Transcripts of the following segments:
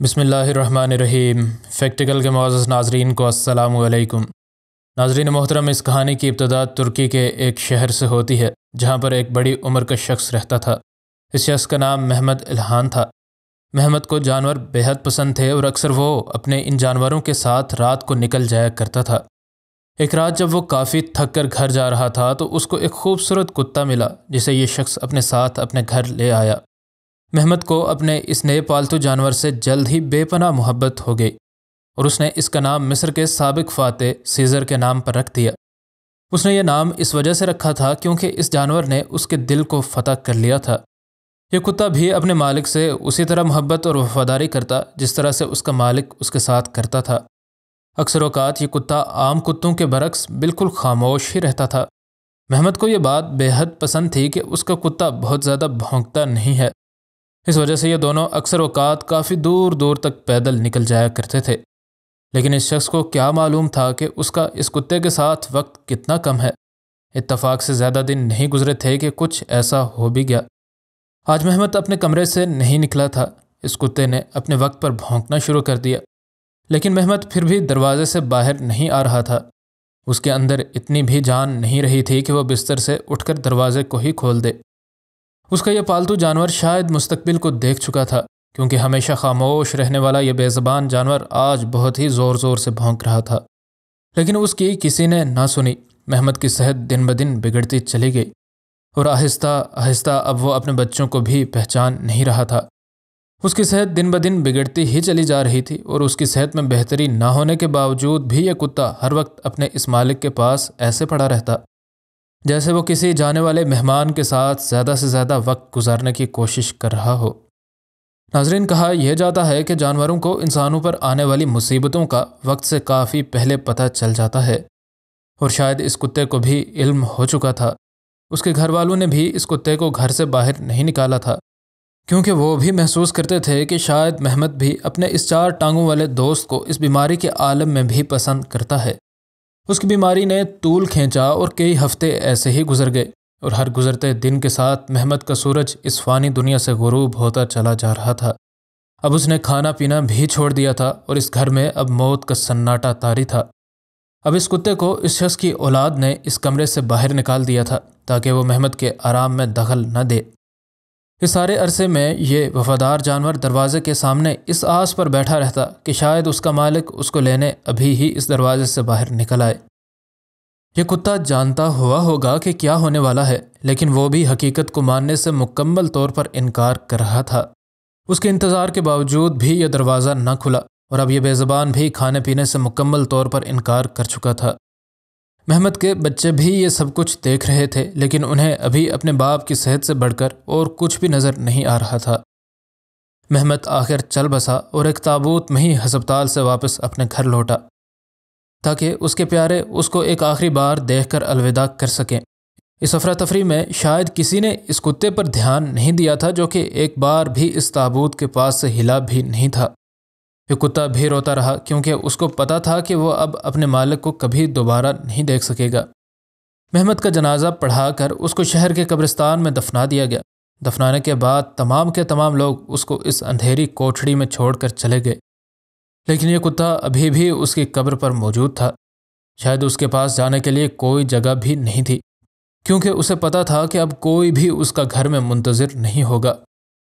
بسم اللہ الرحمن الرحیم۔ فیکٹیکل کے معزز ناظرین کو السلام علیکم۔ ناظرین محترم، اس کہانی کی ابتدا ترکی کے ایک شہر سے ہوتی ہے جہاں پر ایک بڑی عمر کا شخص رہتا تھا۔ اس شخص کا نام محمد الہان تھا۔ محمد کو جانور بے حد پسند تھے اور اکثر وہ اپنے ان جانوروں کے ساتھ رات کو نکل جایا کرتا تھا۔ ایک رات جب وہ کافی تھک کر گھر جا رہا تھا تو اس کو ایک خوبصورت کتا ملا جسے یہ شخص اپنے ساتھ اپنے گھر لے آیا۔ محمد کو اپنے اس نئے پالتو جانور سے جلد ہی بے پناہ محبت ہو گئی اور اس نے اس کا نام مصر کے سابق فاتح سیزر کے نام پر رکھ دیا۔ اس نے یہ نام اس وجہ سے رکھا تھا کیونکہ اس جانور نے اس کے دل کو فتح کر لیا تھا۔ یہ کتا بھی اپنے مالک سے اسی طرح محبت اور وفاداری کرتا جس طرح سے اس کا مالک اس کے ساتھ کرتا تھا۔ اکثر اوقات یہ کتا عام کتوں کے برعکس بالکل خاموش ہی رہتا تھا۔ محمد کو یہ بات بے حد پسند تھی کہ اس کا کتا بہت زیادہ بھونکتا نہیں ہے۔ اس وجہ سے یہ دونوں اکثر اوقات کافی دور دور تک پیدل نکل جایا کرتے تھے۔ لیکن اس شخص کو کیا معلوم تھا کہ اس کا اس کتے کے ساتھ وقت کتنا کم ہے۔ اتفاق سے زیادہ دن نہیں گزرے تھے کہ کچھ ایسا ہو بھی گیا۔ آج محمد اپنے کمرے سے نہیں نکلا تھا۔ اس کتے نے اپنے وقت پر بھونکنا شروع کر دیا، لیکن محمد پھر بھی دروازے سے باہر نہیں آ رہا تھا۔ اس کے اندر اتنی بھی جان نہیں رہی تھی کہ وہ بستر سے اٹھ کر دروازے کو ہی کھول دے۔ اس کا یہ پالتو جانور شاید مستقبل کو دیکھ چکا تھا، کیونکہ ہمیشہ خاموش رہنے والا یہ بے زبان جانور آج بہت ہی زور زور سے بھونک رہا تھا۔ لیکن اس کی کسی نے نہ سنی۔ محمد کی صحت دن بدن بگڑتی چلی گئی اور آہستہ آہستہ اب وہ اپنے بچوں کو بھی پہچان نہیں رہا تھا۔ اس کی صحت دن بدن بگڑتی ہی چلی جا رہی تھی اور اس کی صحت میں بہتری نہ ہونے کے باوجود بھی یہ کتا ہر وقت اپنے اس مالک کے پاس ایسے پڑا رہتا جیسے وہ کسی جانے والے مہمان کے ساتھ زیادہ سے زیادہ وقت گزارنے کی کوشش کر رہا ہو۔ ناظرین، کہا یہ جاتا ہے کہ جانوروں کو انسانوں پر آنے والی مصیبتوں کا وقت سے کافی پہلے پتہ چل جاتا ہے، اور شاید اس کتے کو بھی علم ہو چکا تھا۔ اس کے گھر والوں نے بھی اس کتے کو گھر سے باہر نہیں نکالا تھا، کیونکہ وہ بھی محسوس کرتے تھے کہ شاید محمد بھی اپنے اس 4 ٹانگوں والے دوست کو اس بیماری کے عالم میں بھی پسند کرتا ہے۔ اس کی بیماری نے طول کھینچا اور کئی ہفتے ایسے ہی گزر گئے، اور ہر گزرتے دن کے ساتھ محمد کا سورج اس فانی دنیا سے غروب ہوتا چلا جا رہا تھا۔ اب اس نے کھانا پینا بھی چھوڑ دیا تھا اور اس گھر میں اب موت کا سناٹا طاری تھا۔ اب اس کتے کو اس شخص کی اولاد نے اس کمرے سے باہر نکال دیا تھا تاکہ وہ محمد کے آرام میں دخل نہ دے۔ اس سارے عرصے میں یہ وفادار جانور دروازے کے سامنے اس آس پر بیٹھا رہتا کہ شاید اس کا مالک اس کو لینے ابھی ہی اس دروازے سے باہر نکل آئے۔ یہ کتا جانتا ہوا ہوگا کہ کیا ہونے والا ہے، لیکن وہ بھی حقیقت کو ماننے سے مکمل طور پر انکار کر رہا تھا۔ اس کے انتظار کے باوجود بھی یہ دروازہ نہ کھلا اور اب یہ بے زبان بھی کھانے پینے سے مکمل طور پر انکار کر چکا تھا۔ محمد کے بچے بھی یہ سب کچھ دیکھ رہے تھے، لیکن انہیں ابھی اپنے باپ کی صحت سے بڑھ کر اور کچھ بھی نظر نہیں آ رہا تھا۔ محمد آخر چل بسا اور ایک تابوت میں ہی ہسپتال سے واپس اپنے گھر لوٹا تاکہ اس کے پیارے اس کو ایک آخری بار دیکھ کر الوداع کر سکیں۔ اس افراتفری میں شاید کسی نے اس کتے پر دھیان نہیں دیا تھا جو کہ ایک بار بھی اس تابوت کے پاس سے ہلا بھی نہیں تھا۔ یہ کتا بھی روتا رہا کیونکہ اس کو پتا تھا کہ وہ اب اپنے مالک کو کبھی دوبارہ نہیں دیکھ سکے گا۔ محمد کا جنازہ پڑھا کر اس کو شہر کے قبرستان میں دفنا دیا گیا۔ دفنانے کے بعد تمام کے تمام لوگ اس کو اس اندھیری کوٹھڑی میں چھوڑ کر چلے گئے، لیکن یہ کتا ابھی بھی اس کی قبر پر موجود تھا۔ شاید اس کے پاس جانے کے لیے کوئی جگہ بھی نہیں تھی، کیونکہ اسے پتا تھا کہ اب کوئی بھی اس کا گھر میں منتظر نہیں ہوگا۔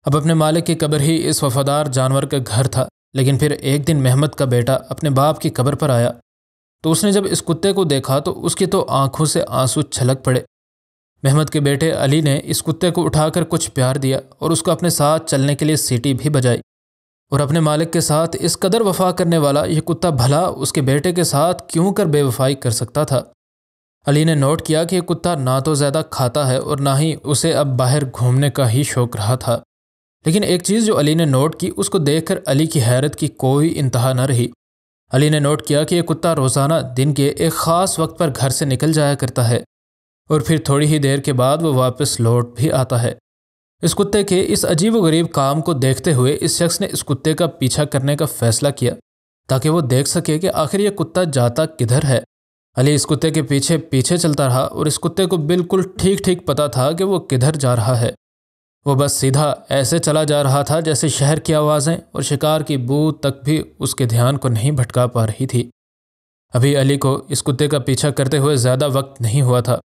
اب اپنے مالک کی قبر ہی اس وفادار جانور کا گھر تھا۔ لیکن پھر ایک دن محمد کا بیٹا اپنے باپ کی قبر پر آیا تو اس نے جب اس کتے کو دیکھا تو اس کی تو آنکھوں سے آنسو چھلک پڑے۔ محمد کے بیٹے علی نے اس کتے کو اٹھا کر کچھ پیار دیا اور اس کو اپنے ساتھ چلنے کے لیے سیٹی بھی بجائی، اور اپنے مالک کے ساتھ اس قدر وفا کرنے والا یہ کتا بھلا اس کے بیٹے کے ساتھ کیوں کر بے وفائی کر سکتا تھا۔ علی نے نوٹ کیا کہ یہ کتا نہ تو زیادہ کھاتا ہے اور نہ ہی اسے اب باہر گھومنے کا ہی شوق رہا تھا۔ لیکن ایک چیز جو علی نے نوٹ کی، اس کو دیکھ کر علی کی حیرت کی کوئی انتہا نہ رہی۔ علی نے نوٹ کیا کہ یہ کتا روزانہ دن کے ایک خاص وقت پر گھر سے نکل جایا کرتا ہے اور پھر تھوڑی ہی دیر کے بعد وہ واپس لوٹ بھی آتا ہے۔ اس کتے کے اس عجیب و غریب کام کو دیکھتے ہوئے اس شخص نے اس کتے کا پیچھا کرنے کا فیصلہ کیا تاکہ وہ دیکھ سکے کہ آخر یہ کتا جاتا کدھر ہے۔ علی اس کتے کے پیچھے پیچھے چلتا رہا اور اس کتے کو بالکل ٹھیک ٹھیک پتا تھا کہ وہ کدھر جا رہا ہے۔ وہ بس سیدھا ایسے چلا جا رہا تھا جیسے شہر کی آوازیں اور شکار کی بو تک بھی اس کے دھیان کو نہیں بھٹکا پا رہی تھی۔ ابھی علی کو اس کتے کا پیچھا کرتے ہوئے زیادہ وقت نہیں ہوا تھا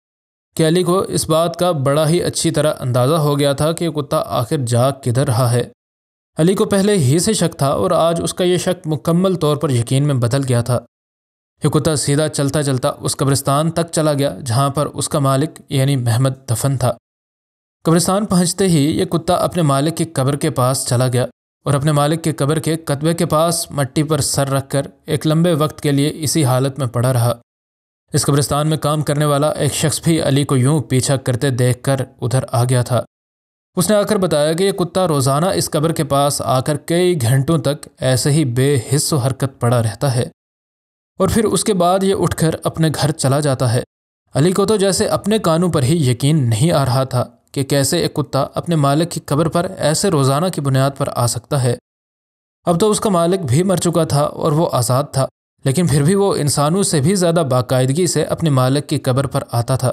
کہ علی کو اس بات کا بڑا ہی اچھی طرح اندازہ ہو گیا تھا کہ یہ کتا آخر جا کدھر رہا ہے۔ علی کو پہلے ہی سے شک تھا اور آج اس کا یہ شک مکمل طور پر یقین میں بدل گیا تھا۔ یہ کتا سیدھا چلتا چلتا اس قبرستان تک چلا گیا جہاں پر اس کا مالک یعنی محمد دفن تھا۔ قبرستان پہنچتے ہی یہ کتا اپنے مالک کی قبر کے پاس چلا گیا اور اپنے مالک کی قبر کے کتبے کے پاس مٹی پر سر رکھ کر ایک لمبے وقت کے لیے اسی حالت میں پڑا رہا۔ اس قبرستان میں کام کرنے والا ایک شخص بھی علی کو یوں پیچھا کرتے دیکھ کر ادھر آ گیا تھا۔ اس نے آ کر بتایا کہ یہ کتا روزانہ اس قبر کے پاس آ کر کئی گھنٹوں تک ایسے ہی بے حس و حرکت پڑا رہتا ہے اور پھر اس کے بعد یہ اٹھ کر اپنے گھر چلا جاتا ہے۔ علی کو تو جیسے اپنے کانوں پر ہی یقین نہیں آ رہا تھا کہ کیسے ایک کتا اپنے مالک کی قبر پر ایسے روزانہ کی بنیاد پر آ سکتا ہے۔ اب تو اس کا مالک بھی مر چکا تھا اور وہ آزاد تھا، لیکن پھر بھی وہ انسانوں سے بھی زیادہ باقاعدگی سے اپنے مالک کی قبر پر آتا تھا۔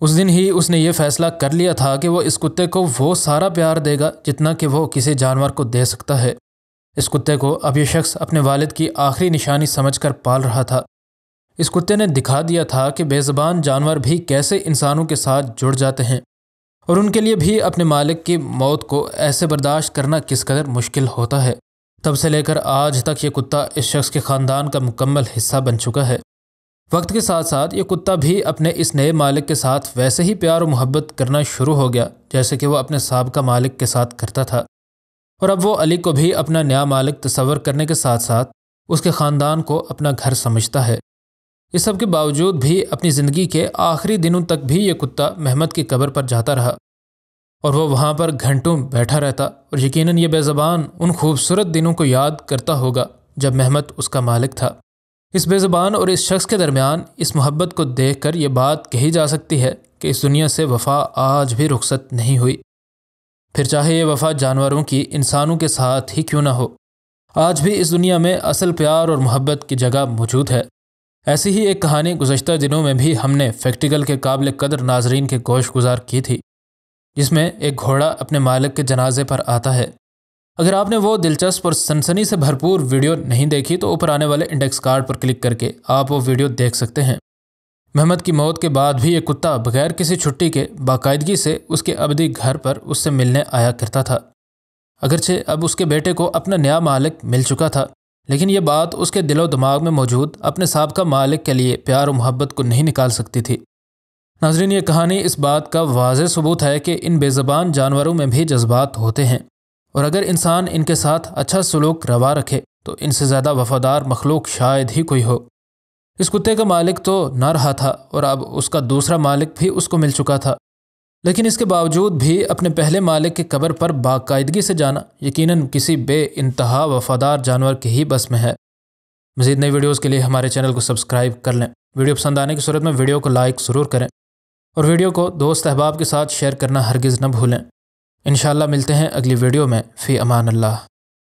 اس دن ہی اس نے یہ فیصلہ کر لیا تھا کہ وہ اس کتے کو وہ سارا پیار دے گا جتنا کہ وہ کسی جانور کو دے سکتا ہے۔ اس کتے کو اب یہ شخص اپنے والد کی آخری نشانی سمجھ کر پال رہا تھا۔ اس کتے نے دکھا دیا تھا کہ بے زبان جانور بھی کیسے انسانوں کے ساتھ جڑ جاتے ہیں اور ان کے لیے بھی اپنے مالک کی موت کو ایسے برداشت کرنا کس قدر مشکل ہوتا ہے۔ تب سے لے کر آج تک یہ کتا اس شخص کے خاندان کا مکمل حصہ بن چکا ہے۔ وقت کے ساتھ ساتھ یہ کتا بھی اپنے اس نئے مالک کے ساتھ ویسے ہی پیار و محبت کرنا شروع ہو گیا جیسے کہ وہ اپنے سابقہ مالک کے ساتھ کرتا تھا، اور اب وہ علی کو بھی اپنا نیا مالک تصور کرنے کے ساتھ ساتھ اس کے خاندان کو اپنا گھر سمجھتا ہے۔ اس سب کے باوجود بھی اپنی زندگی کے آخری دنوں تک بھی یہ کتا محمد کی قبر پر جاتا رہا اور وہ وہاں پر گھنٹوں بیٹھا رہتا اور یقیناً یہ بے زبان ان خوبصورت دنوں کو یاد کرتا ہوگا جب محمد اس کا مالک تھا۔ اس بے زبان اور اس شخص کے درمیان اس محبت کو دیکھ کر یہ بات کہی جا سکتی ہے کہ اس دنیا سے وفا آج بھی رخصت نہیں ہوئی، پھر چاہے یہ وفا جانوروں کی انسانوں کے ساتھ ہی کیوں نہ ہو، آج بھی اس دنیا میں اصل پیار اور محبت کی جگہ موجود ہے۔ ایسی ہی ایک کہانی گزشتہ دنوں میں بھی ہم نے فیکٹیکل کے قابل قدر ناظرین کے گوش گزار کی تھی، جس میں ایک گھوڑا اپنے مالک کے جنازے پر آتا ہے۔ اگر آپ نے وہ دلچسپ اور سنسنی سے بھرپور ویڈیو نہیں دیکھی تو اوپر آنے والے انڈیکس کارڈ پر کلک کر کے آپ وہ ویڈیو دیکھ سکتے ہیں۔ محمد کی موت کے بعد بھی یہ کتا بغیر کسی چھٹی کے باقاعدگی سے اس کے ابدی گھر پر اس سے ملنے آیا کرتا تھا۔ اگرچہ اب اس کے بیٹے کو اپنا نیا مالک مل چکا تھا، لیکن یہ بات اس کے دل و دماغ میں موجود اپنے سابقہ مالک کے لیے پیار و محبت کو نہیں نکال سکتی تھی۔ ناظرین، یہ کہانی اس بات کا واضح ثبوت ہے کہ ان بے زبان جانوروں میں بھی جذبات ہوتے ہیں، اور اگر انسان ان کے ساتھ اچھا سلوک روا رکھے تو ان سے زیادہ وفادار مخلوق شاید ہی کوئی ہو۔ اس کتے کا مالک تو نہ رہا تھا اور اب اس کا دوسرا مالک بھی اس کو مل چکا تھا، لیکن اس کے باوجود بھی اپنے پہلے مالک کی قبر پر باقاعدگی سے جانا یقیناً کسی بے انتہا وفادار جانور کے ہی بس میں ہے۔ مزید نئی ویڈیوز کے لیے ہمارے چینل کو سبسکرائب کر لیں۔ ویڈیو پسند آنے کی صورت میں ویڈیو کو لائک ضرور کریں اور ویڈیو کو دوست احباب کے ساتھ شیئر کرنا ہرگز نہ بھولیں۔ انشاءاللہ ملتے ہیں اگلی ویڈیو میں۔ فی امان اللہ۔